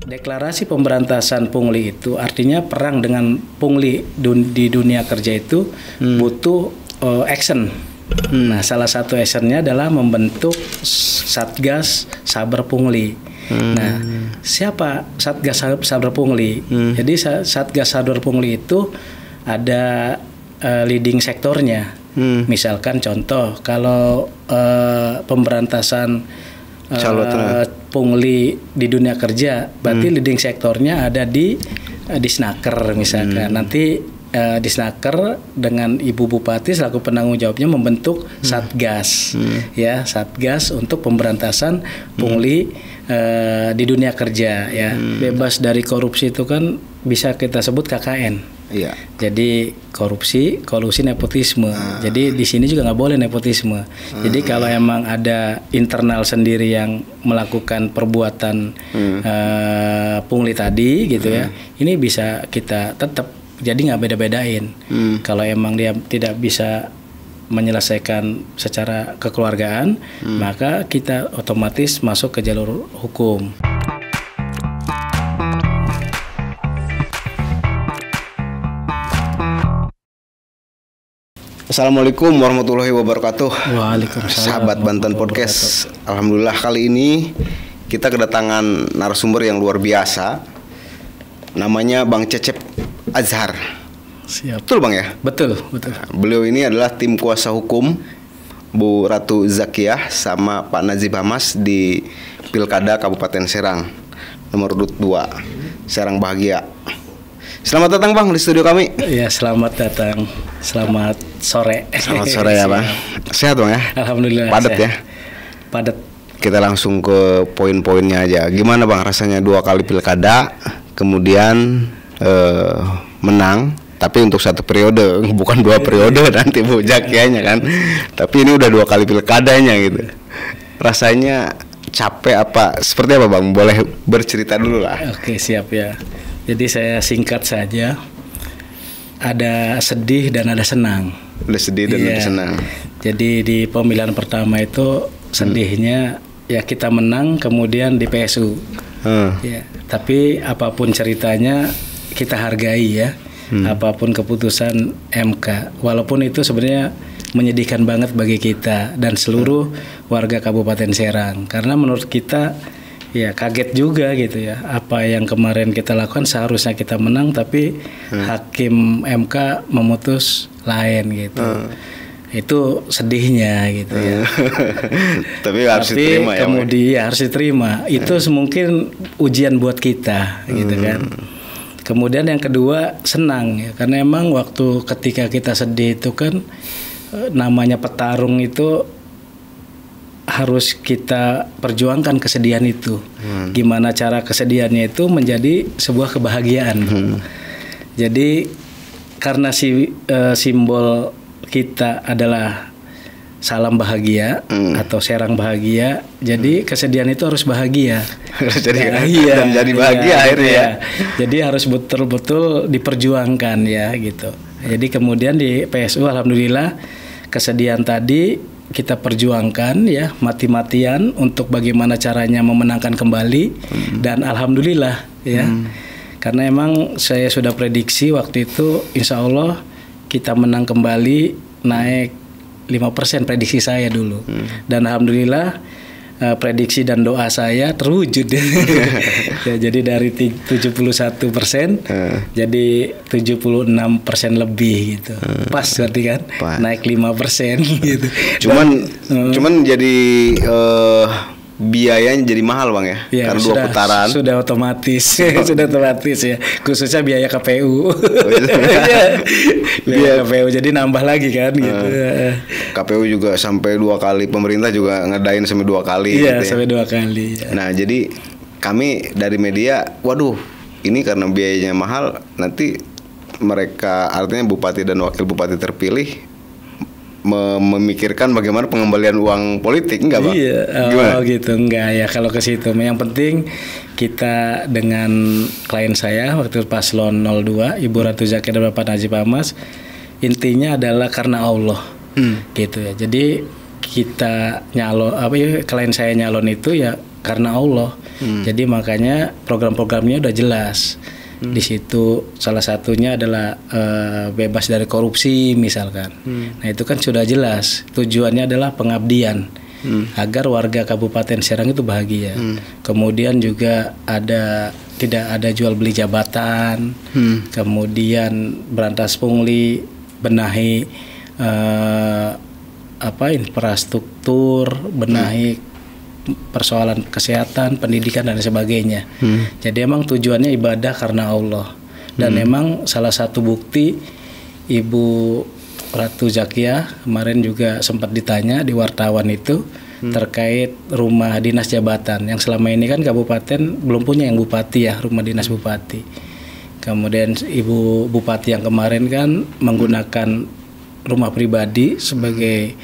Deklarasi pemberantasan pungli itu artinya perang dengan pungli di dunia kerja itu butuh action. Nah, salah satu actionnya adalah membentuk Satgas Saber Pungli. Nah, siapa Satgas Saber Pungli? Jadi Satgas Saber Pungli itu ada leading sektornya. Misalkan contoh, kalau pemberantasan pungli di dunia kerja, berarti leading sektornya ada di Disnaker misalkan. Nanti Disnaker dengan Ibu Bupati selaku penanggung jawabnya membentuk Satgas, ya Satgas untuk pemberantasan pungli di dunia kerja, ya bebas dari korupsi itu kan bisa kita sebut KKN. Iya. Jadi korupsi, kolusi, nepotisme. Jadi di sini juga nggak boleh nepotisme. Jadi kalau emang ada internal sendiri yang melakukan perbuatan pungli tadi, gitu ya, ini bisa kita tetap. Jadi nggak beda-bedain. Kalau emang dia tidak bisa menyelesaikan secara kekeluargaan, maka kita otomatis masuk ke jalur hukum. Assalamualaikum warahmatullahi wabarakatuh. Waalaikumsalam. Sahabat Banten Podcast. Alhamdulillah kali ini kita kedatangan narasumber yang luar biasa. Namanya Bang Cecep Azhar. Siap. Betul Bang ya? Betul, betul. Beliau ini adalah tim kuasa hukum Bu Ratu Zakiyah sama Pak Najib Hamas di Pilkada Kabupaten Serang nomor urut 2 Serang Bahagia. Selamat datang Bang di studio kami. Ya, selamat datang. Selamat sore. Selamat sore ya Bang. Sehat Bang ya? Alhamdulillah. Padat sehat. ya? Padat. Kita langsung ke poin-poinnya aja. Gimana Bang rasanya 2 kali pilkada, kemudian menang, tapi untuk 1 periode, bukan 2 periode nanti Bu Zakiyahnya kan. Tapi ini udah 2 kali pilkadanya gitu. Rasanya capek apa? Seperti apa Bang? Boleh bercerita dulu lah. Oke, siap ya. Jadi saya singkat saja. Ada sedih dan ada senang. Udah sedih dan udah senang. Jadi di pemilihan pertama itu sedihnya ya kita menang kemudian di PSU. Ya, tapi apapun ceritanya kita hargai ya. Apapun keputusan MK. Walaupun itu sebenarnya menyedihkan banget bagi kita dan seluruh warga Kabupaten Serang, karena menurut kita ya kaget juga gitu ya, apa yang kemarin kita lakukan seharusnya kita menang tapi hakim MK memutus lain gitu. Itu sedihnya gitu ya. Tapi harus diterima ya. Kemudian harus diterima. Itu mungkin ujian buat kita gitu kan. Kemudian yang kedua senang ya, karena emang waktu ketika kita sedih itu kan namanya petarung itu harus kita perjuangkan kesedihan itu. Gimana cara kesedihannya itu menjadi sebuah kebahagiaan. Jadi karena simbol kita adalah salam bahagia atau Serang bahagia, jadi kesedihan itu harus bahagia. Dan jadi bahagia akhirnya ya. Jadi harus betul-betul diperjuangkan ya gitu. Jadi kemudian di PSU alhamdulillah kesedihan tadi kita perjuangkan ya mati-matian untuk bagaimana caranya memenangkan kembali dan alhamdulillah ya. Karena emang saya sudah prediksi waktu itu insya Allah kita menang kembali, naik 5% prediksi saya dulu. Dan alhamdulillah prediksi dan doa saya terwujud. Ya, jadi dari 71% jadi 76% lebih gitu. Pas berarti kan? Naik 5% gitu. Cuman jadi biayanya jadi mahal Bang ya? Ya karena sudah, 2 putaran. Sudah otomatis. Sudah otomatis ya. Khususnya biaya KPU. Biaya KPU jadi nambah lagi kan gitu. KPU juga sampai 2 kali, pemerintah juga ngedain sampai 2 kali. Iya, gitu ya. sampai 2 kali. Ya. Nah, jadi kami dari media, waduh, ini karena biayanya mahal, nanti mereka artinya bupati dan wakil bupati terpilih memikirkan bagaimana pengembalian uang politik, enggak Bang? Iya, Gimana? Gitu enggak ya kalau ke situ. Yang penting kita dengan klien saya waktu paslon 02 Ibu Ratu Zakiyah dan Bapak Najib Hamas, intinya adalah karena Allah. Gitu ya. Jadi kita klien saya nyalon itu ya karena Allah. Jadi makanya program-programnya udah jelas. Di situ salah satunya adalah bebas dari korupsi misalkan. Nah itu kan sudah jelas tujuannya adalah pengabdian agar warga Kabupaten Serang itu bahagia. Kemudian juga tidak ada jual beli jabatan. Kemudian berantas pungli, benahi infrastruktur, benahi persoalan kesehatan, pendidikan dan sebagainya. Jadi emang tujuannya ibadah karena Allah. Dan emang salah satu bukti Ibu Ratu Zakiah kemarin juga sempat ditanya di wartawan itu terkait rumah dinas jabatan yang selama ini kan kabupaten belum punya yang bupati ya, rumah dinas bupati. Kemudian Ibu Bupati yang kemarin kan menggunakan rumah pribadi sebagai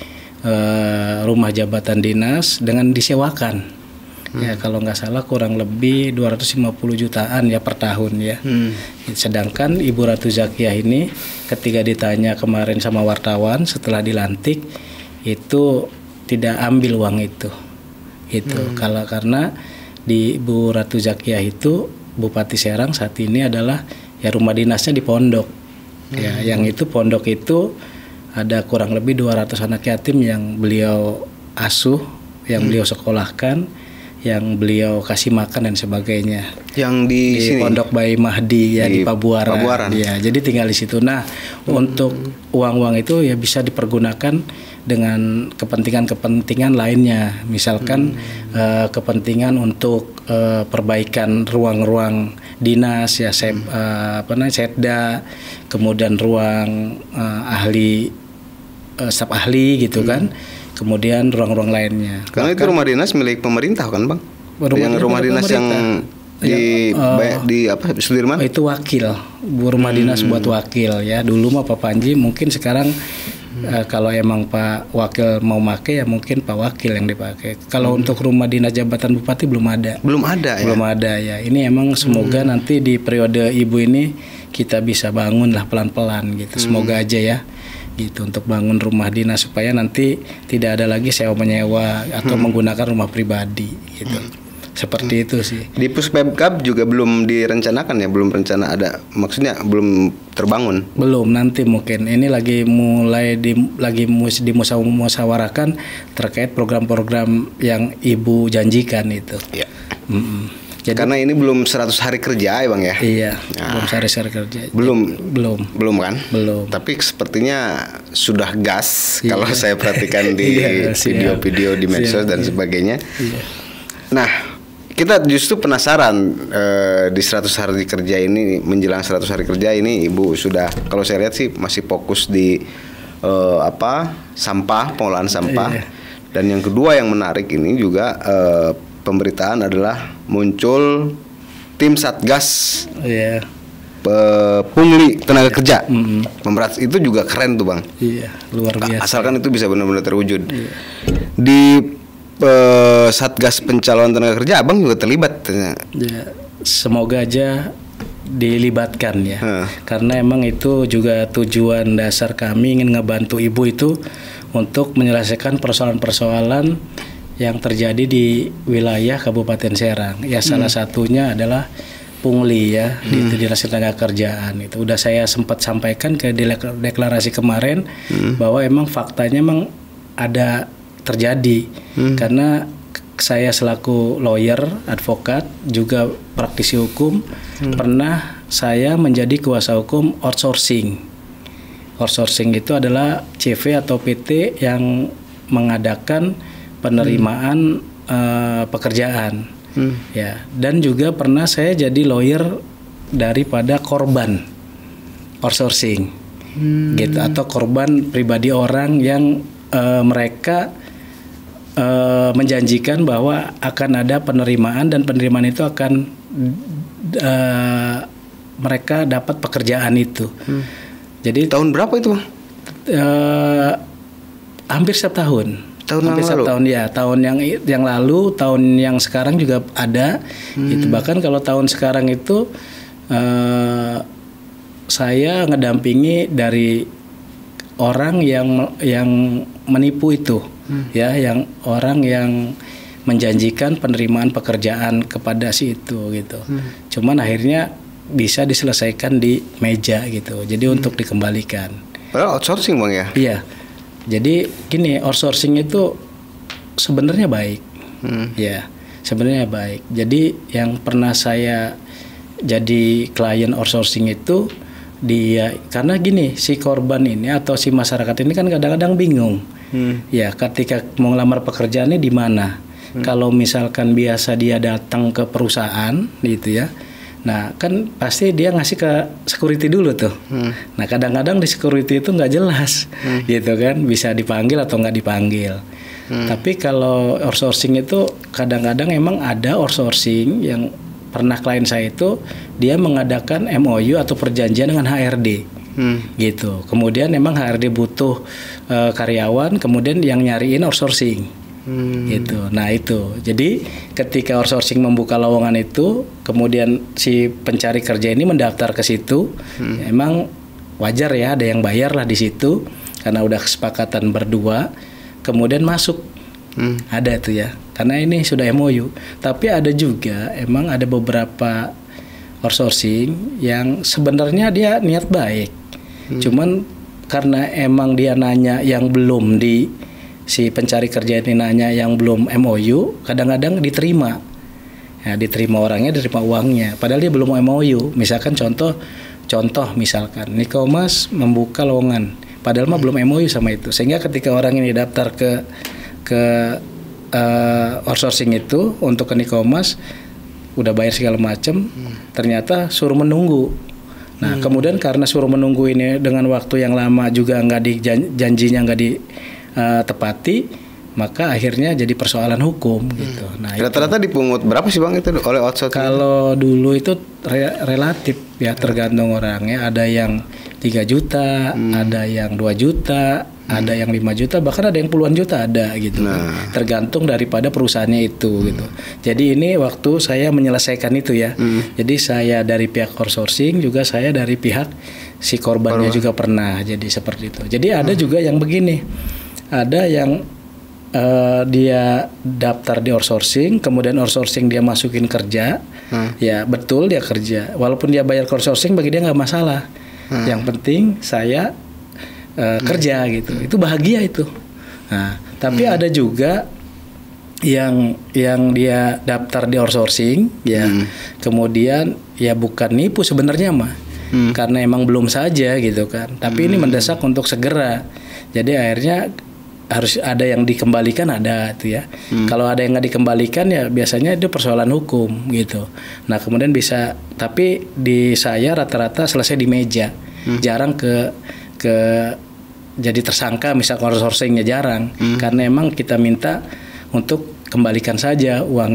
rumah jabatan dinas dengan disewakan. Ya kalau nggak salah kurang lebih 250 jutaan ya per tahun ya. Sedangkan Ibu Ratu Zakiah ini ketika ditanya kemarin sama wartawan setelah dilantik itu tidak ambil uang itu. Karena di Ibu Ratu Zakiah itu Bupati Serang saat ini adalah ya rumah dinasnya di pondok. Ya yang itu pondok itu ada kurang lebih 200 anak yatim yang beliau asuh, yang beliau sekolahkan, yang beliau kasih makan dan sebagainya. Yang di sini? Pondok Bayi Mahdi ya di Pabuaran. Ya, jadi tinggal di situ. Nah, untuk uang-uang itu ya bisa dipergunakan dengan kepentingan-kepentingan lainnya. Misalkan kepentingan untuk perbaikan ruang-ruang dinas ya, setda, kemudian ruang staf ahli gitu kan, kemudian ruang-ruang lainnya. Karena itu rumah dinas milik pemerintah kan bang? Rumah dinas yang di Sudirman? Itu wakil, rumah dinas buat wakil ya. Dulu mah Pak Panji, mungkin sekarang kalau emang Pak Wakil mau make ya mungkin Pak Wakil yang dipakai. Kalau untuk rumah dinas jabatan bupati belum ada. Belum ada ya. Ini emang semoga nanti di periode Ibu ini kita bisa bangun lah pelan-pelan gitu. Semoga aja ya. Gitu untuk bangun rumah dinas supaya nanti tidak ada lagi sewa menyewa atau menggunakan rumah pribadi gitu. Seperti itu sih. Di Puspemkab juga belum direncanakan ya, belum rencana ada, maksudnya belum terbangun. Belum, nanti mungkin ini lagi dimusyawarahkan terkait program-program yang Ibu janjikan itu. Ya. Jadi, karena ini belum 100 hari kerja ya bang ya? Iya, belum 100 hari kerja. Belum kan? Belum. Tapi sepertinya sudah gas kalau saya perhatikan di video-video di medsos dan sebagainya. Iya. Nah, kita justru penasaran di 100 hari kerja ini, menjelang 100 hari kerja ini Ibu sudah, kalau saya lihat sih masih fokus di sampah, pengolahan sampah. Dan yang kedua yang menarik ini juga pemberitaan adalah muncul tim Satgas pungli tenaga kerja. Memberat itu juga keren tuh bang. Iya, luar biasa. Asalkan itu bisa benar-benar terwujud. Di Satgas pencalonan tenaga kerja abang juga terlibat. Ya, semoga aja dilibatkan ya. Karena emang itu juga tujuan dasar kami ingin ngebantu Ibu itu untuk menyelesaikan persoalan-persoalan yang terjadi di wilayah Kabupaten Serang. Ya salah satunya adalah pungli ya di Dinas Tenaga Kerjaan. Itu udah saya sempat sampaikan ke deklarasi kemarin bahwa emang faktanya emang ada terjadi. Karena saya selaku lawyer, advokat, juga praktisi hukum, pernah saya menjadi kuasa hukum outsourcing. Outsourcing itu adalah CV atau PT yang mengadakan penerimaan pekerjaan, ya. Dan juga pernah saya jadi lawyer daripada korban outsourcing, gitu, atau korban pribadi orang yang mereka menjanjikan bahwa akan ada penerimaan dan penerimaan itu akan mereka dapat pekerjaan itu. Jadi tahun berapa itu bang? Hampir setiap tahun. Tahun ya, tahun yang lalu, tahun yang sekarang juga ada. Itu bahkan kalau tahun sekarang itu saya ngedampingi dari orang yang menipu itu, ya, yang orang yang menjanjikan penerimaan pekerjaan kepada si itu gitu. Cuman akhirnya bisa diselesaikan di meja gitu. Jadi untuk dikembalikan. Padahal outsourcing Bang ya? Iya. Jadi gini, outsourcing itu sebenarnya baik. Ya, sebenarnya baik. Jadi yang pernah saya jadi klien outsourcing itu dia karena gini, si korban ini atau si masyarakat ini kan kadang-kadang bingung. Ya, ketika mau ngelamar pekerjaannya di mana? Kalau misalkan biasa dia datang ke perusahaan gitu ya, nah kan pasti dia ngasih ke security dulu tuh. Nah kadang-kadang di security itu nggak jelas, gitu kan, bisa dipanggil atau nggak dipanggil. Tapi kalau outsourcing itu kadang-kadang emang ada outsourcing yang pernah klien saya itu dia mengadakan MOU atau perjanjian dengan HRD. Gitu. Kemudian emang HRD butuh karyawan, kemudian yang nyariin outsourcing. Gitu. Nah itu. Jadi ketika outsourcing membuka lowongan itu, kemudian si pencari kerja ini mendaftar ke situ, ya, emang wajar ya ada yang bayar lah di situ karena udah kesepakatan berdua, kemudian masuk. Ada tuh ya. Karena ini sudah MOU. Tapi ada juga emang ada beberapa outsourcing yang sebenarnya dia niat baik. Cuman karena emang dia nanya yang belum si pencari kerja ini nanya yang belum MOU, kadang-kadang diterima. Ya, diterima orangnya, diterima uangnya. Padahal dia belum MOU. Misalkan contoh misalkan Nikomas membuka lowongan, padahal mah belum MOU sama itu. Sehingga ketika orang ini daftar ke outsourcing itu untuk ke Nikomas, udah bayar segala macam, ternyata suruh menunggu. Nah, kemudian karena suruh menunggu ini dengan waktu yang lama juga janjinya nggak ditepati, maka akhirnya jadi persoalan hukum gitu. Nah, rata-rata dipungut berapa sih Bang itu oleh outsourcing? Kalau dulu itu relatif ya, tergantung orangnya. Ada yang 3 juta, ada yang 2 juta, ada yang 5 juta, bahkan ada yang puluhan juta ada gitu. Nah. Tergantung daripada perusahaannya itu gitu. Jadi ini waktu saya menyelesaikan itu ya. Jadi saya dari pihak outsourcing, juga saya dari pihak si korbannya juga pernah jadi seperti itu. Jadi ada juga yang begini. Ada yang dia daftar di outsourcing, kemudian outsourcing dia masukin kerja, ya betul dia kerja. Walaupun dia bayar ke outsourcing, bagi dia nggak masalah. Yang penting saya kerja gitu, itu bahagia itu. Nah, tapi ada juga yang dia daftar di outsourcing, ya kemudian ya bukan nipu sebenarnya mah, karena emang belum saja gitu kan. Tapi ini mendesak untuk segera. Jadi akhirnya harus ada yang dikembalikan, ada tuh ya. Kalau ada yang nggak dikembalikan ya biasanya itu persoalan hukum gitu. Nah kemudian bisa, tapi di saya rata-rata selesai di meja, jarang ke jadi tersangka misal outsourcingnya jarang, karena emang kita minta untuk kembalikan saja uang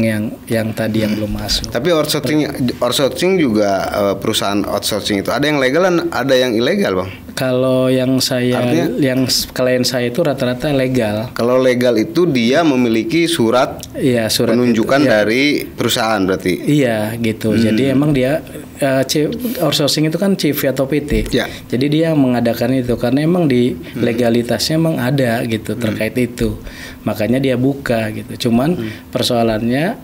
yang tadi yang belum masuk. Tapi outsourcing juga perusahaan outsourcing itu ada yang legal dan ada yang ilegal, Bang. Kalau yang klien saya itu rata-rata legal. Kalau legal itu dia memiliki surat penunjukan itu, dari perusahaan berarti. Iya gitu. Jadi emang dia outsourcing itu kan CV atau PT. Ya. Jadi dia mengadakan itu karena emang di legalitasnya emang ada gitu terkait itu. Makanya dia buka gitu. Cuman persoalannya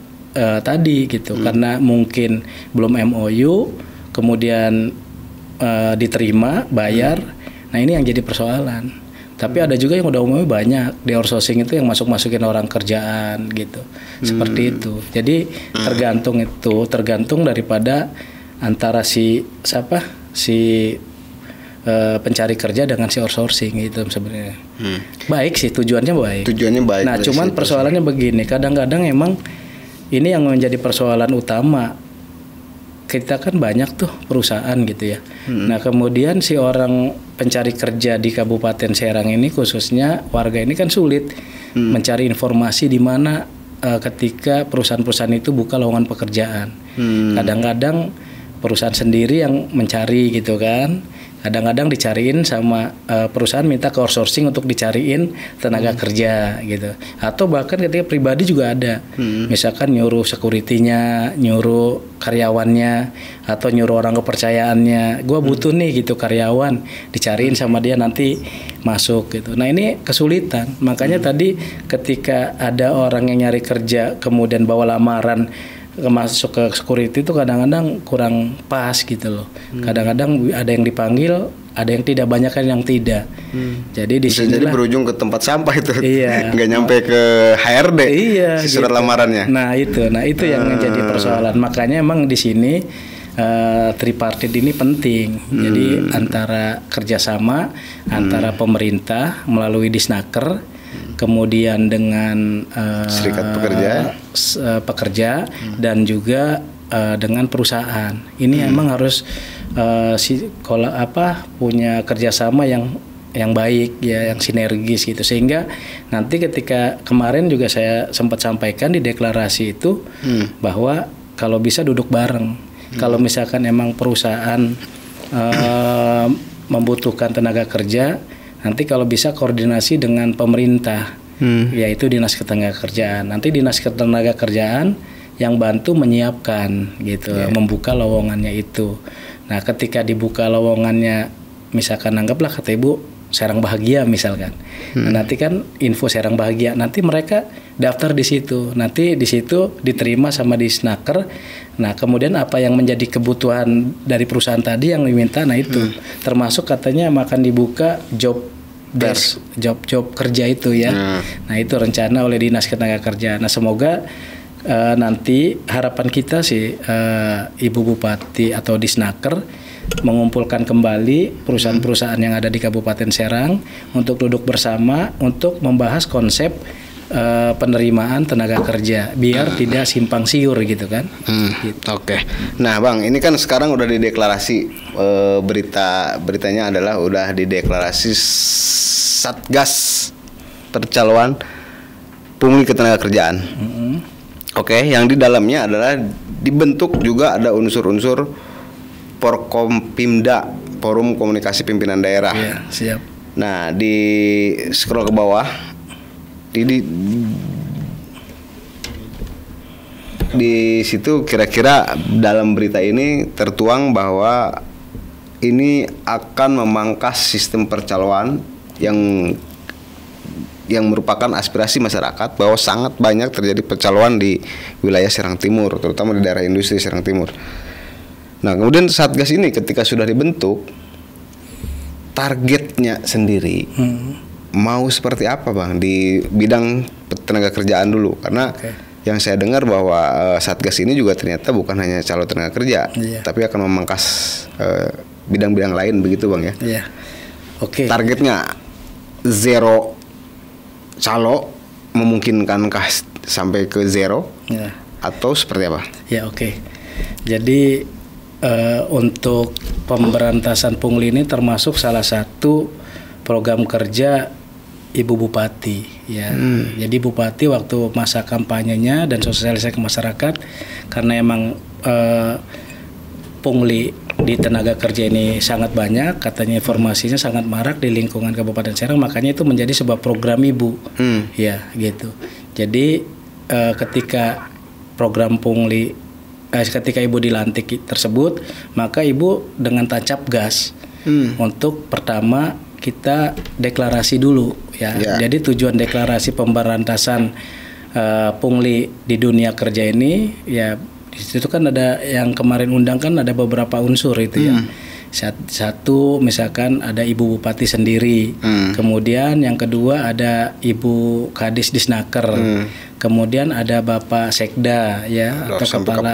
tadi gitu karena mungkin belum MOU, kemudian diterima, bayar. Nah ini yang jadi persoalan. Tapi ada juga yang udah umumnya banyak di outsourcing itu yang masukin orang kerjaan gitu. Seperti itu. Jadi tergantung daripada antara si pencari kerja dengan si outsourcing itu sebenarnya. Baik sih, tujuannya baik. Nah, cuman persoalannya begini, kadang-kadang emang ini yang menjadi persoalan utama. Kita kan banyak tuh perusahaan gitu ya. Nah, kemudian si orang pencari kerja di Kabupaten Serang ini khususnya warga ini kan sulit mencari informasi di mana ketika perusahaan-perusahaan itu buka lowongan pekerjaan. Kadang-kadang perusahaan sendiri yang mencari gitu kan. Kadang-kadang dicariin sama perusahaan minta ke outsourcing untuk dicariin tenaga kerja gitu. Atau bahkan ketika pribadi juga ada. Misalkan nyuruh security-nya, nyuruh karyawannya, atau nyuruh orang kepercayaannya. Gua butuh nih gitu karyawan, dicariin sama dia nanti masuk gitu. Nah ini kesulitan. Makanya tadi ketika ada orang yang nyari kerja kemudian bawa lamaran masuk ke security itu kadang-kadang kurang pas gitu loh. Kadang-kadang ada yang dipanggil, ada yang tidak, banyak kan yang tidak. Jadi di sini jadi berujung ke tempat sampah itu. Iya. Nggak nyampe ke HRD. Iya. Surat gitu. lamarannya. Nah itu yang menjadi persoalan. Makanya emang di sini tripartit ini penting. Jadi antara kerjasama antara pemerintah melalui Disnaker, kemudian dengan serikat pekerja dan juga dengan perusahaan. Ini emang harus punya kerjasama yang baik ya, yang sinergis gitu, sehingga nanti ketika kemarin juga saya sempat sampaikan di deklarasi itu bahwa kalau bisa duduk bareng. Kalau misalkan emang perusahaan membutuhkan tenaga kerja, nanti kalau bisa koordinasi dengan pemerintah, yaitu Dinas Ketenagakerjaan. Nanti Dinas Ketenagakerjaan yang bantu menyiapkan gitu, membuka lowongannya itu. Nah, ketika dibuka lowongannya, misalkan anggaplah kata Ibu Serang Bahagia misalkan. Nah, nanti kan info Serang Bahagia, nanti mereka daftar di situ. Nanti di situ diterima sama Disnaker. Nah, kemudian apa yang menjadi kebutuhan dari perusahaan tadi yang diminta, nah itu termasuk katanya akan dibuka job kerja itu ya. Nah, itu rencana oleh Dinas Ketenagakerjaan. Nah, semoga nanti harapan kita sih Ibu Bupati atau Disnaker mengumpulkan kembali perusahaan-perusahaan yang ada di Kabupaten Serang untuk duduk bersama untuk membahas konsep penerimaan tenaga kerja biar tidak simpang siur gitu kan. Gitu. Oke. Nah Bang, ini kan sekarang udah dideklarasi, beritanya adalah udah dideklarasi Satgas Percaloan Pungli Ketenagakerjaan. Oke, yang di dalamnya adalah dibentuk juga ada unsur-unsur Porkompimda, Forum Komunikasi Pimpinan Daerah. Iya, siap. Nah, di scroll ke bawah di situ kira-kira dalam berita ini tertuang bahwa ini akan memangkas sistem percaloan yang merupakan aspirasi masyarakat, bahwa sangat banyak terjadi percaloan di wilayah Serang Timur, terutama di daerah industri Serang Timur. Nah, kemudian Satgas ini ketika sudah dibentuk, targetnya sendiri mau seperti apa Bang di bidang tenaga kerjaan dulu, karena yang saya dengar bahwa Satgas ini juga ternyata bukan hanya calo tenaga kerja, tapi akan memangkas bidang-bidang lain begitu Bang ya. Iya. Oke. Targetnya zero calo, memungkinkankah sampai ke zero atau seperti apa? Ya, oke. Jadi untuk pemberantasan pungli ini termasuk salah satu program kerja Ibu Bupati ya. Jadi Bupati waktu masa kampanyenya dan sosialisasi ke masyarakat, karena emang pungli di tenaga kerja ini sangat banyak, katanya informasinya sangat marak di lingkungan Kabupaten Serang, makanya itu menjadi sebuah program Ibu. Ya, gitu. Jadi ketika program pungli ketika Ibu dilantik tersebut, maka Ibu dengan tancap gas untuk pertama kita deklarasi dulu ya. Jadi tujuan deklarasi pemberantasan pungli di dunia kerja ini ya, di situ kan ada yang kemarin undang kan ada beberapa unsur itu ya. Satu misalkan ada Ibu Bupati sendiri, kemudian yang kedua ada Ibu Kadis Disnaker, kemudian ada Bapak Sekda ya, atau Kepala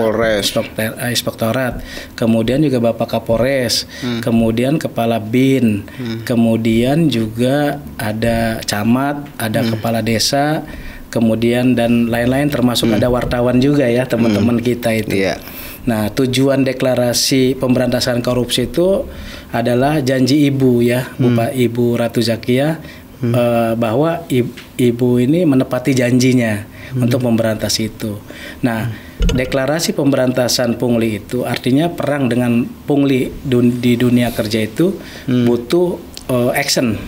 Inspektorat, kemudian juga Bapak Kapolres, kemudian Kepala BIN, kemudian juga ada camat, ada kepala desa, kemudian dan lain-lain, termasuk ada wartawan juga ya, teman-teman kita itu. Nah, tujuan deklarasi pemberantasan korupsi itu adalah janji Ibu ya, Ibu Ratu Zakia, bahwa Ibu ini menepati janjinya untuk memberantas itu. Nah, deklarasi pemberantasan pungli itu artinya perang dengan pungli di dunia kerja itu butuh action.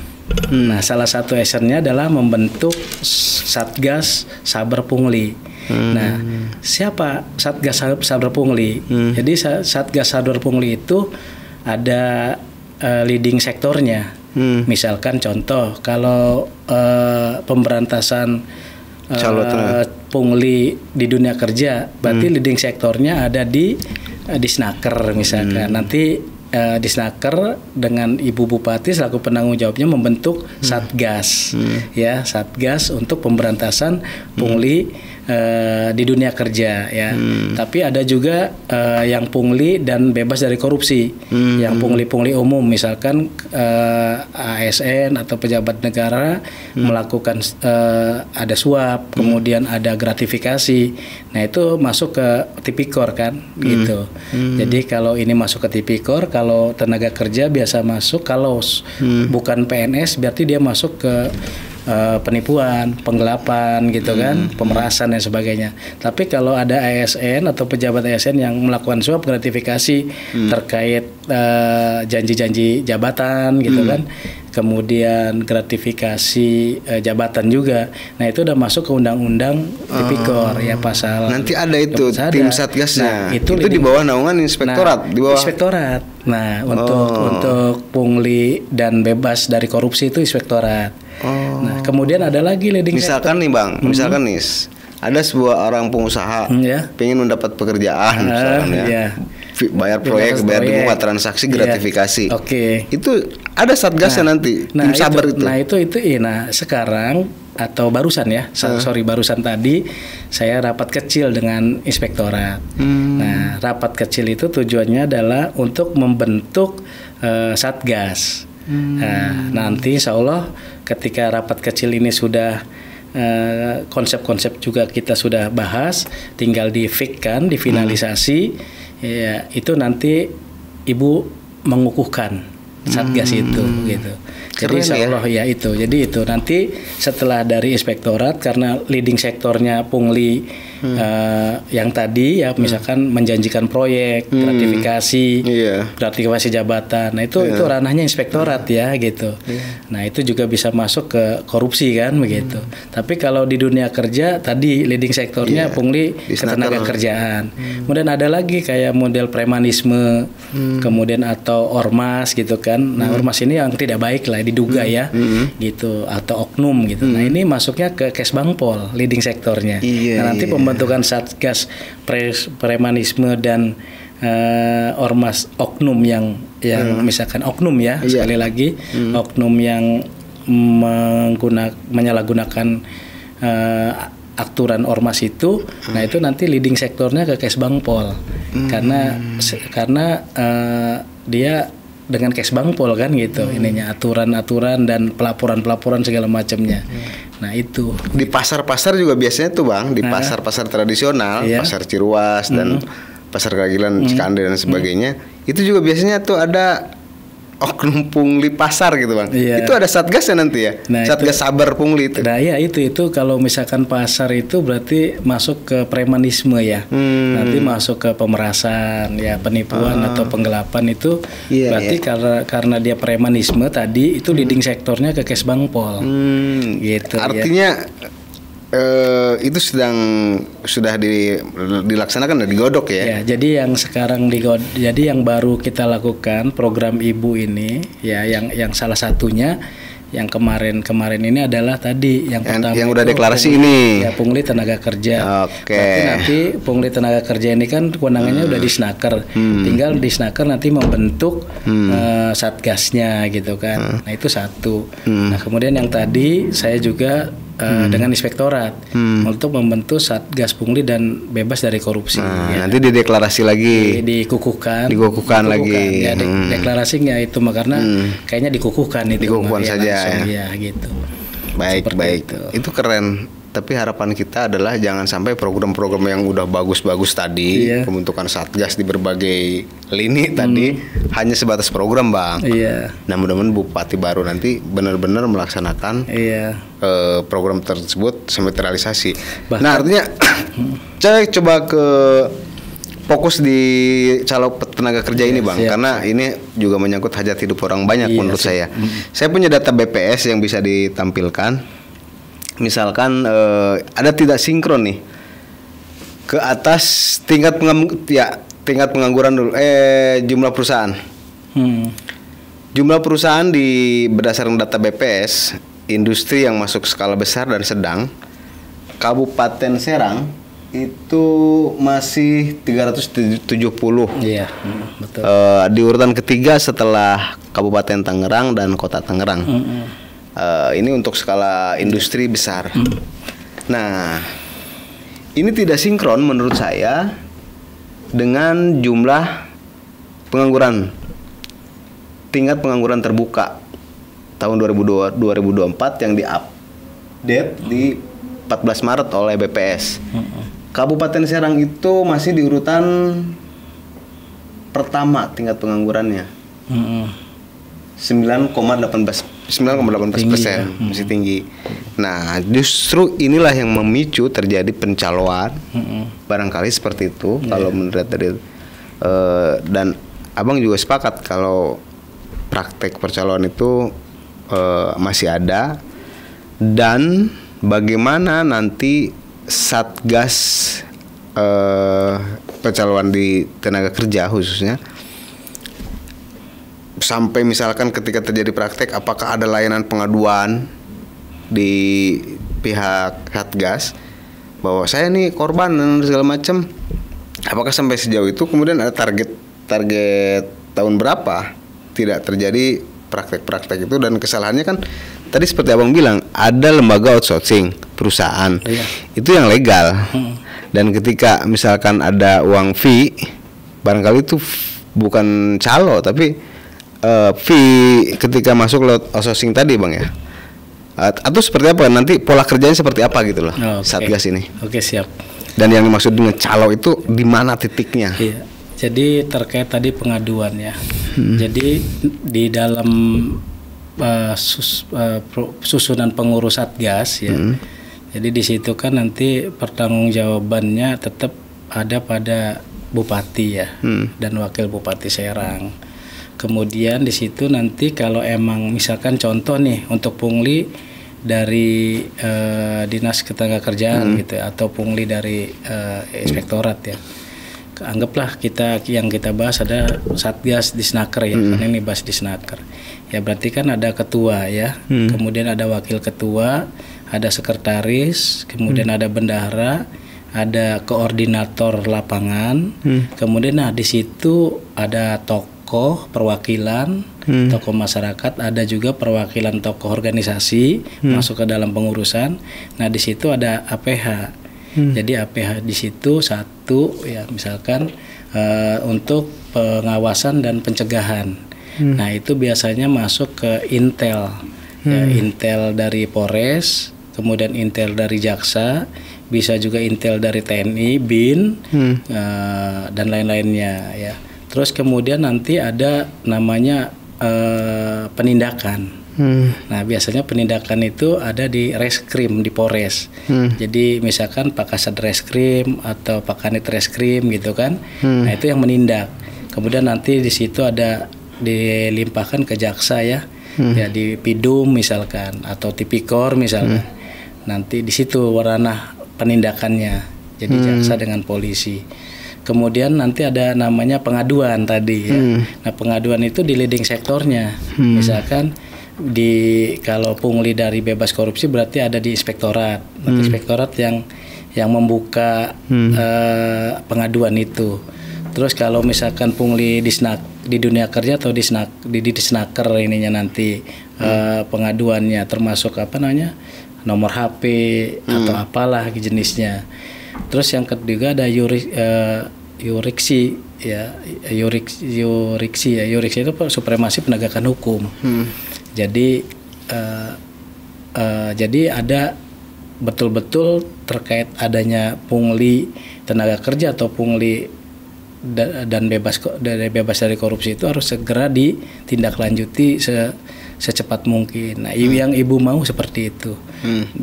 Nah, salah satu actionnya adalah membentuk Satgas Saber Pungli. Nah, siapa Satgas Saber Pungli? Jadi Satgas Saber Pungli itu ada leading sektornya. Misalkan contoh, kalau pemberantasan pungli di dunia kerja, berarti leading sektornya ada di Disnaker misalkan. Nanti Disnaker dengan Ibu Bupati selaku penanggung jawabnya membentuk Satgas, ya Satgas untuk pemberantasan pungli di dunia kerja, ya. Tapi ada juga yang pungli dan bebas dari korupsi, yang pungli-pungli umum, misalkan ASN atau pejabat negara melakukan ada suap, kemudian ada gratifikasi. Nah, itu masuk ke tipikor kan, gitu. Jadi kalau ini masuk ke tipikor, kalau tenaga kerja biasa masuk, kalau bukan PNS berarti dia masuk ke penipuan, penggelapan gitu kan, pemerasan dan sebagainya. Tapi kalau ada ASN atau pejabat ASN yang melakukan suap gratifikasi terkait janji-janji jabatan gitu kan, kemudian gratifikasi jabatan juga. Nah, itu udah masuk ke undang-undang tipikor ya, pasal. Nanti ada itu tim Satgasnya. Nah, itu di bawah naungan inspektorat, di bawah inspektorat. Nah, untuk pungli dan bebas dari korupsi itu inspektorat. Nah, kemudian ada lagi leading misalkan nih Bang, misalkan nih ada sebuah orang pengusaha pengen mendapat pekerjaan misalkan bayar proyek, bayar bunga, transaksi, gratifikasi. Itu ada Satgasnya nanti, tim Saber itu. Nah, sekarang atau barusan ya, barusan tadi saya rapat kecil dengan inspektorat. Nah, rapat kecil itu tujuannya adalah untuk membentuk Satgas. Nah, nanti insya Allah ketika rapat kecil ini sudah konsep-konsep juga kita sudah bahas, tinggal difikkan, difinalisasi, ya itu nanti Ibu mengukuhkan Satgas itu gitu. Jadi insya Allah ya itu. Jadi itu nanti setelah dari inspektorat, karena leading sektornya pungli yang tadi ya, misalkan menjanjikan proyek, gratifikasi, gratifikasi jabatan. Nah, itu ranahnya inspektorat ya gitu. Nah, itu juga bisa masuk ke korupsi kan begitu. Tapi kalau di dunia kerja tadi leading sektornya pungli ketenaga kerjaan. Kemudian ada lagi kayak model premanisme, kemudian atau ormas gitu kan. Nah, ormas ini yang tidak baik lah diduga ya gitu, atau oknum gitu. Nah, ini masuknya ke Kesbangpol leading sektornya. Nah, nanti pembentukan Satgas premanisme dan ormas oknum yang misalkan oknum ya, sekali lagi oknum yang menyalahgunakan aturan ormas itu. Nah, itu nanti leading sektornya ke Kesbangpol karena dia dengan Kesbangpol kan gitu, ininya aturan-aturan dan pelaporan segala macamnya. Nah, itu di pasar-pasar juga biasanya tuh Bang, di pasar-pasar tradisional, pasar Ciruas dan pasar Keragilan, Cikande dan sebagainya, itu juga biasanya tuh ada oknum pungli pasar gitu Bang. Itu ada Satgasnya nanti ya. Nah, Satgas Saber Pungli itu. Nah, ya itu kalau misalkan pasar itu berarti masuk ke premanisme ya. Nanti masuk ke pemerasan ya, penipuan atau penggelapan itu berarti karena dia premanisme tadi itu leading sektornya ke Kesbangpol. Gitu. Artinya itu sudah dilaksanakan dan digodok ya. Ya, jadi yang sekarang jadi yang baru kita lakukan program Ibu ini ya, yang salah satunya yang kemarin ini adalah tadi yang pertama yang udah deklarasi ini. Ya, pungli tenaga kerja. Berarti nanti pungli tenaga kerja ini kan kewenangannya udah di Disnaker. Tinggal Disnaker nanti membentuk Satgasnya gitu kan. Nah, itu satu. Nah, kemudian yang tadi saya juga dengan inspektorat untuk membentuk Satgas Pungli dan bebas dari korupsi. Ya. Nanti dideklarasi lagi, dikukuhkan lagi. Ya, deklarasinya itu karena kayaknya dikukuhkan itu. Dikukuhkan saja ya gitu. Baik. Itu keren. tapi harapan kita adalah jangan sampai program-program yang udah bagus-bagus tadi, Iya. pembentukan satgas di berbagai lini tadi hanya sebatas program, Bang. Iya. Nah, mudah-mudahan bupati baru nanti benar-benar melaksanakan Iya. program tersebut sampai terrealisasi. Bahkan- Nah, artinya saya coba ke fokus di calon tenaga kerja ini, Bang, siap. karena ini juga menyangkut hajat hidup orang banyak Iya, menurut siap. saya. Saya punya data BPS yang bisa ditampilkan. Misalkan ada tidak sinkron nih ke atas tingkat pengangguran dulu, jumlah perusahaan. Jumlah perusahaan berdasarkan data BPS, industri yang masuk skala besar dan sedang, Kabupaten Serang itu masih 370. Iya, betul. Di urutan ketiga setelah Kabupaten Tangerang dan Kota Tangerang. Ini untuk skala industri besar. Nah, ini tidak sinkron menurut saya dengan jumlah pengangguran, tingkat pengangguran terbuka tahun 2024 yang diupdate di 14 Maret oleh BPS. Kabupaten Serang itu masih di urutan pertama tingkat penganggurannya. 9,18%, masih tinggi. Nah, justru inilah yang memicu terjadi pencalonan. Barangkali seperti itu kalau menurut dari dan Abang juga sepakat kalau praktek percalonan itu masih ada, dan bagaimana nanti Satgas percalonan di tenaga kerja khususnya, sampai misalkan ketika terjadi praktek, apakah ada layanan pengaduan di pihak Satgas bahwa saya nih korban dan segala macam. Apakah sampai sejauh itu kemudian ada target tahun berapa tidak terjadi praktek-praktek itu, dan kesalahannya kan tadi seperti Abang bilang ada lembaga outsourcing perusahaan. Iya. Itu yang legal. Dan ketika misalkan ada uang fee, barangkali itu bukan calo tapi fee ketika masuk lewat outsourcing tadi, Bang, ya. Atau seperti apa nanti pola kerjanya seperti apa gitu loh. Oke. Satgas ini. Oke, siap. Dan yang dimaksud dengan calo itu di mana titiknya? Iya. Jadi terkait tadi pengaduan ya. Jadi di dalam susunan pengurus Satgas ya. Jadi di situ kan nanti pertanggungjawabannya tetap ada pada bupati ya, dan wakil bupati Serang. Kemudian di situ nanti kalau emang misalkan contoh nih untuk pungli dari dinas ketenagakerjaan gitu atau pungli dari inspektorat ya. Anggaplah kita bahas ada Satgas Disnaker ya, kan ini bahas Disnaker. Ya berarti kan ada ketua ya, kemudian ada wakil ketua, ada sekretaris, kemudian ada bendahara, ada koordinator lapangan, kemudian di situ ada tokoh perwakilan, tokoh masyarakat, ada juga perwakilan tokoh organisasi masuk ke dalam pengurusan. Nah di situ ada APH. Jadi APH di situ satu ya misalkan untuk pengawasan dan pencegahan. Nah itu biasanya masuk ke Intel, ya, Intel dari Polres, kemudian Intel dari Jaksa, bisa juga Intel dari TNI, BIN, dan lain-lainnya ya. Terus kemudian nanti ada namanya penindakan. Nah biasanya penindakan itu ada di Reskrim di Polres. Jadi misalkan Pak Kasat Reskrim atau Pak Kanit Reskrim gitu kan. Nah itu yang menindak. Kemudian nanti di situ ada dilimpahkan ke jaksa ya, ya di Pidum misalkan atau Tipikor misalkan. Nanti di situ ranah penindakannya. Jadi jaksa dengan polisi. Kemudian nanti ada namanya pengaduan tadi ya. Nah pengaduan itu di leading sektornya. Misalkan kalau pungli dari bebas korupsi berarti ada di inspektorat. Nanti inspektorat yang membuka pengaduan itu. Terus kalau misalkan pungli di dunia kerja atau di Disnaker ininya nanti pengaduannya termasuk apa namanya nomor HP atau apalah jenisnya. Terus yang ketiga ada yuriksi ya, yuriksi itu supremasi penegakan hukum. Jadi ada betul-betul terkait adanya pungli tenaga kerja atau pungli dan bebas dari korupsi itu harus segera ditindaklanjuti secepat mungkin. Nah, yang ibu mau seperti itu,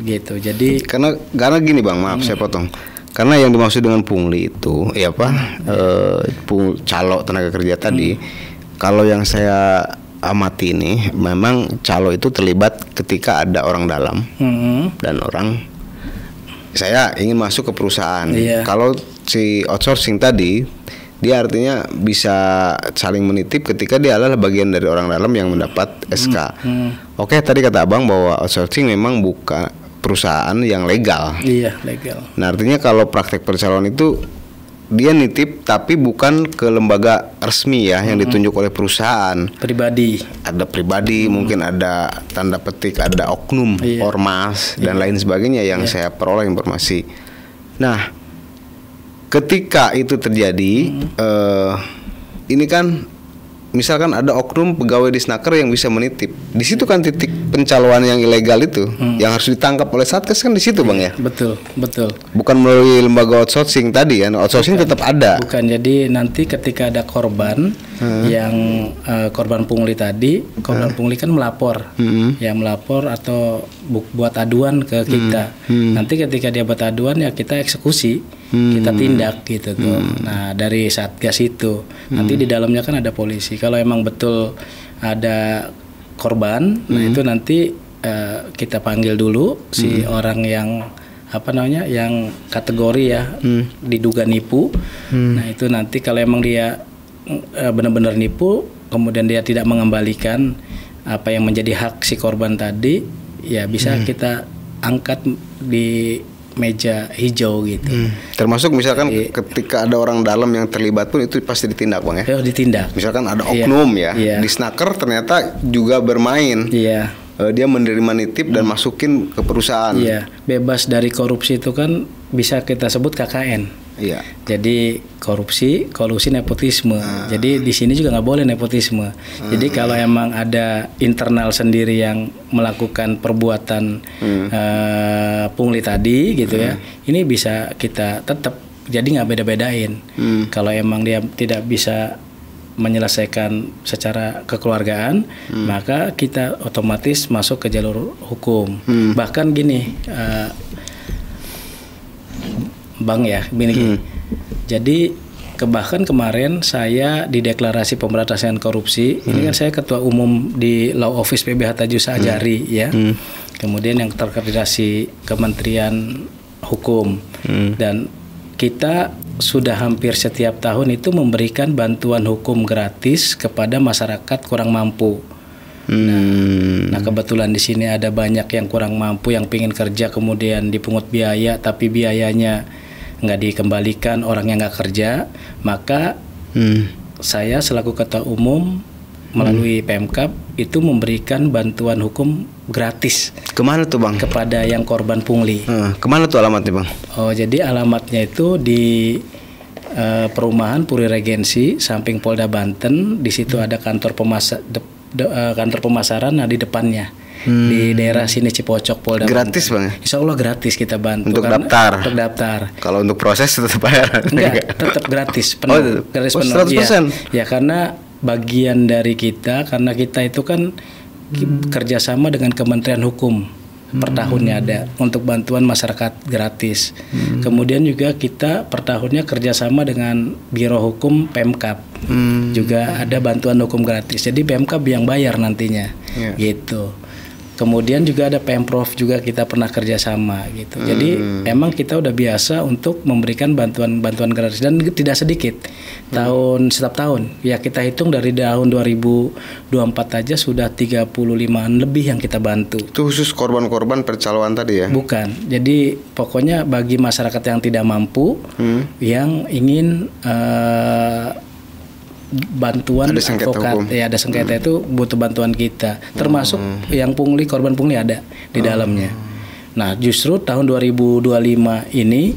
gitu. Jadi karena gini bang, maaf saya potong. Karena yang dimaksud dengan pungli itu, ya apa, calo tenaga kerja tadi. Kalau yang saya amati ini, memang calo itu terlibat ketika ada orang dalam dan orang. Saya ingin masuk ke perusahaan. Kalau si outsourcing tadi, dia artinya bisa saling menitip ketika dia adalah bagian dari orang dalam yang mendapat SK. Oke, tadi kata abang bahwa outsourcing memang bukan perusahaan yang legal. Iya, legal. Nah, artinya kalau praktek percaloan itu dia nitip tapi bukan ke lembaga resmi ya, yang ditunjuk oleh perusahaan. Pribadi. Ada pribadi, mungkin ada tanda petik, ada oknum, ormas dan lain sebagainya yang saya peroleh informasi. Nah, ketika itu terjadi, ini kan misalkan ada oknum pegawai di Snaker yang bisa menitip. Di situ kan titik pencaloan yang ilegal itu, yang harus ditangkap oleh Satgas kan di situ bang ya. Betul. Bukan melalui lembaga outsourcing tadi kan, outsourcing tetap ada. Bukan, jadi nanti ketika ada korban yang korban pungli tadi, korban pungli kan melapor, ya melapor atau buat aduan ke kita. Nanti ketika dia buat aduan ya kita eksekusi, kita tindak gitu tuh. Nah dari Satgas itu nanti di dalamnya kan ada polisi. Kalau emang betul ada korban, nah itu nanti kita panggil dulu si orang yang yang kategori ya diduga nipu. Nah itu nanti kalau emang dia benar-benar nipu, kemudian dia tidak mengembalikan apa yang menjadi hak si korban tadi, ya bisa kita angkat di meja hijau gitu. Termasuk misalkan ketika ada orang dalam yang terlibat pun itu pasti ditindak bang ya? Ditindak. Misalkan ada oknum di Snaker ternyata juga bermain. Dia menerima nitip dan masukin ke perusahaan. Bebas dari korupsi itu kan bisa kita sebut KKN. Jadi korupsi, kolusi, nepotisme. Jadi di sini juga nggak boleh nepotisme. Jadi kalau emang ada internal sendiri yang melakukan perbuatan pungli tadi gitu ya, ini bisa kita tetap. Jadi nggak beda-bedain. Kalau emang dia tidak bisa menyelesaikan secara kekeluargaan, maka kita otomatis masuk ke jalur hukum. Bahkan gini, bang ya, gini. Jadi bahkan kemarin saya di deklarasi pemberantasan korupsi, ini kan saya ketua umum di Law Office PBH Tajus Ajari ya. Kemudian yang terkoordinasi Kementerian Hukum dan kita sudah hampir setiap tahun itu memberikan bantuan hukum gratis kepada masyarakat kurang mampu. Nah kebetulan di sini ada banyak yang kurang mampu yang pengen kerja kemudian dipungut biaya tapi biayanya nggak dikembalikan, orang yang nggak kerja, maka saya selaku ketua umum melalui Pemkab itu memberikan bantuan hukum gratis. Kemana tuh bang? Kepada yang korban pungli. Kemana tuh alamatnya bang? Jadi alamatnya itu di perumahan Puri Regensi samping Polda Banten. Di situ ada kantor pemasaran, nah di depannya di daerah sini Cipocok Polda gratis Banten. Bang? Insya Allah gratis kita bantu. Untuk daftar. Kalau untuk proses tetap bayar? Enggak, tetap gratis penuh. Gratis penuh. 100%? Ya karena bagian dari kita, karena kita itu kan kerjasama dengan Kementerian Hukum per tahunnya ada untuk bantuan masyarakat gratis. Kemudian juga kita per tahunnya kerjasama dengan Biro Hukum Pemkab, juga ada bantuan hukum gratis. Jadi Pemkab yang bayar nantinya, gitu. Kemudian juga ada Pemprov juga kita pernah kerjasama gitu. Jadi emang kita udah biasa untuk memberikan bantuan gratis dan tidak sedikit. Setiap tahun ya kita hitung dari tahun 2024 aja sudah 35-an lebih yang kita bantu. Itu khusus korban-korban percaloan tadi ya? Bukan. Jadi pokoknya bagi masyarakat yang tidak mampu, yang ingin bantuan advokat, ada sengketa itu butuh bantuan kita, termasuk yang pungli, korban pungli ada di dalamnya. Nah justru tahun 2025 ini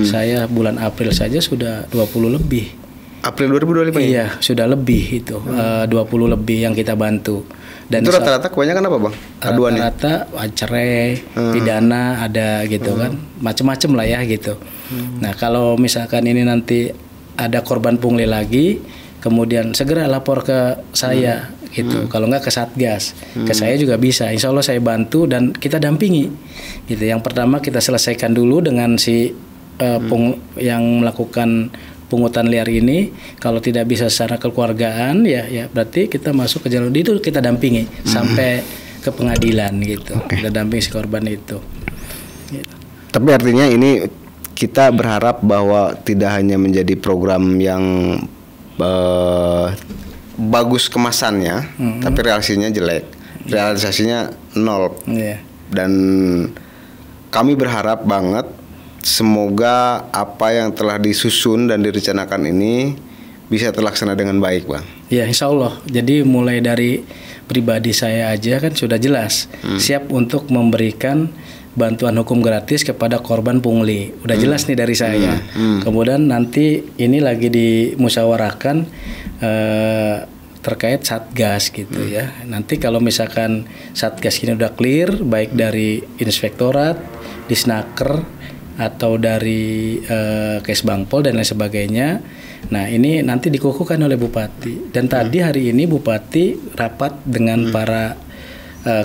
saya bulan April saja sudah 20 lebih April 2025 Iya, sudah lebih itu 20 lebih yang kita bantu. Dan itu rata-rata kebanyakan apa bang? Aduannya? Rata-rata cerai, pidana ada gitu kan, macem-macem lah ya gitu. Nah kalau misalkan ini nanti ada korban pungli lagi, kemudian segera lapor ke saya gitu. Kalau nggak ke Satgas, ke saya juga bisa. Insya Allah saya bantu dan kita dampingi. Gitu. Yang pertama kita selesaikan dulu dengan si yang melakukan pungutan liar ini. Kalau tidak bisa secara kekeluargaan, ya berarti kita masuk ke jalur itu, kita dampingi sampai ke pengadilan gitu. Kita dampingi si korban itu. Gitu. Tapi artinya ini kita berharap bahwa tidak hanya menjadi program yang bagus kemasannya, tapi realisasinya jelek, realisasinya nol. Dan kami berharap banget semoga apa yang telah disusun dan direncanakan ini bisa terlaksana dengan baik, bang. Ya, insya Allah. Jadi mulai dari pribadi saya aja kan sudah jelas siap untuk memberikan bantuan hukum gratis kepada korban pungli. Udah jelas nih dari saya. Kemudian nanti ini lagi dimusyawarahkan terkait Satgas gitu ya. Nanti kalau misalkan Satgas ini udah clear, baik dari Inspektorat, Disnaker atau dari Kesbangpol dan lain sebagainya. Nah ini nanti dikukuhkan oleh Bupati. Dan tadi hari ini Bupati rapat dengan para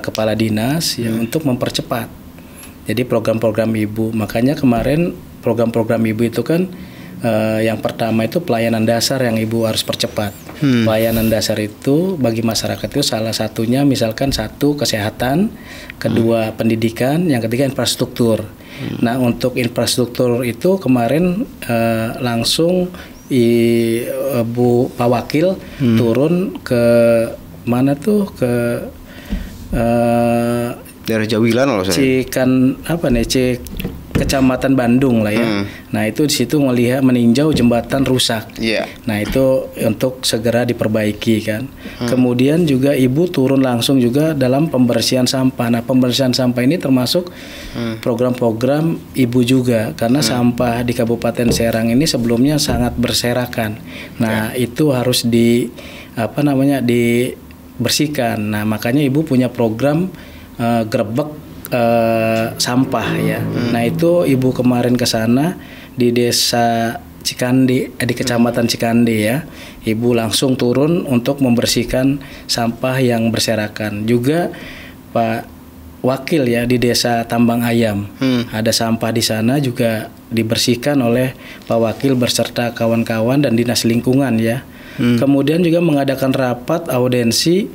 kepala dinas ya untuk mempercepat. Jadi program-program ibu. Makanya kemarin program-program ibu itu kan yang pertama itu pelayanan dasar yang ibu harus percepat. Pelayanan dasar itu bagi masyarakat itu salah satunya misalkan satu kesehatan, kedua pendidikan, yang ketiga infrastruktur. Nah untuk infrastruktur itu kemarin langsung Pak Wakil turun ke mana tuh ke daerah Jawilan loh saya. Kecamatan Bandung lah ya. Nah itu di situ meninjau jembatan rusak. Nah itu untuk segera diperbaiki kan. Kemudian juga ibu turun langsung juga dalam pembersihan sampah. Nah pembersihan sampah ini termasuk program-program ibu juga karena sampah di Kabupaten Serang ini sebelumnya sangat berserakan. Nah itu harus dibersihkan. Nah makanya ibu punya program grebek sampah ya. Nah itu ibu kemarin ke sana di desa Cikandi, di kecamatan Cikandi ya. Ibu langsung turun untuk membersihkan sampah yang berserakan. Juga Pak Wakil ya di desa Tambang Ayam. Ada sampah di sana juga dibersihkan oleh Pak Wakil berserta kawan-kawan dan dinas lingkungan ya. Kemudian juga mengadakan rapat audiensi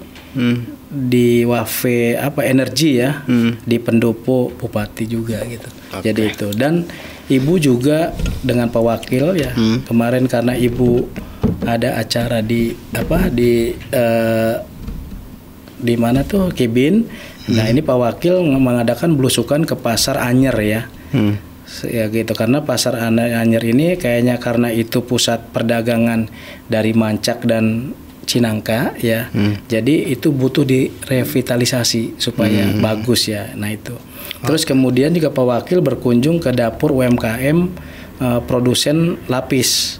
di Wafe energi ya di pendopo Bupati juga gitu. Jadi itu dan ibu juga dengan Pak Wakil ya kemarin karena ibu ada acara di di mana tuh Kibin. Nah ini Pak Wakil mengadakan belusukan ke pasar Anyer ya. Ya gitu karena pasar Anyer ini kayaknya karena itu pusat perdagangan dari Mancak dan Cinangka ya. Jadi itu butuh direvitalisasi supaya bagus ya. Nah itu. Terus kemudian juga Pak Wakil berkunjung ke dapur UMKM produsen lapis.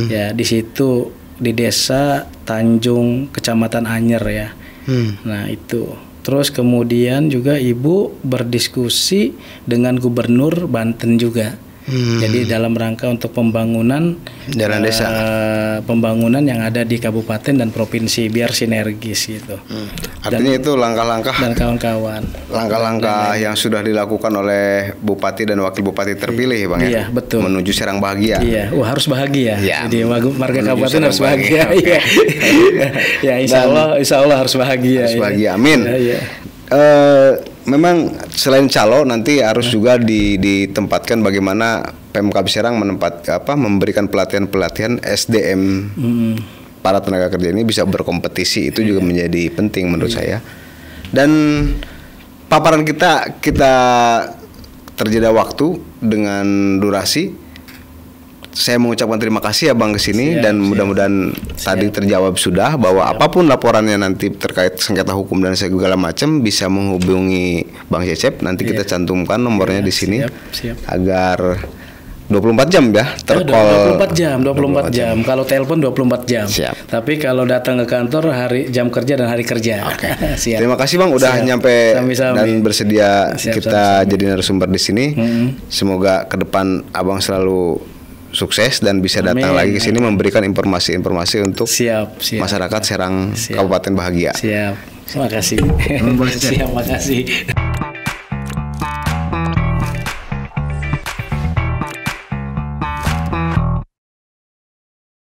Ya di situ di desa Tanjung Kecamatan Anyer ya. Nah itu. Terus kemudian juga ibu berdiskusi dengan Gubernur Banten juga. Jadi dalam rangka untuk pembangunan jalan desa, pembangunan yang ada di kabupaten dan provinsi biar sinergis gitu. Artinya itu langkah-langkah dan kawan-kawan. Langkah-langkah yang sudah dilakukan oleh Bupati dan Wakil Bupati terpilih, bang ya. Iya betul. Menuju Serang bahagia. Iya, harus bahagia. Ya. Jadi warga kabupaten harus bahagia. Iya. Ya insya Allah harus bahagia. Harus bahagia. Amin. Ya. Memang selain calo nanti harus juga ditempatkan bagaimana Pemkab Serang memberikan pelatihan SDM para tenaga kerja ini bisa berkompetisi. Itu juga menjadi penting menurut saya. Dan paparan kita terjeda waktu dengan durasi. Saya mengucapkan terima kasih ya bang kesini dan mudah-mudahan tadi terjawab sudah bahwa apapun laporannya nanti terkait sengketa hukum dan segala macam bisa menghubungi Bang Cecep. Nanti kita cantumkan nomornya di sini agar 24 jam ya, tercall 24 jam. Kalau telepon 24 jam. Siap. Tapi kalau datang ke kantor jam kerja dan hari kerja. Oke. Siap. Terima kasih Bang udah Siap. nyampe Sami-sami. dan bersedia kita Sami-sami. jadi narasumber di sini. Semoga ke depan Abang selalu sukses dan bisa datang Amin. lagi ke sini memberikan informasi-informasi untuk Siap. masyarakat Serang Siap. Kabupaten Bahagia. Siap. Terima kasih. Siap, makasih.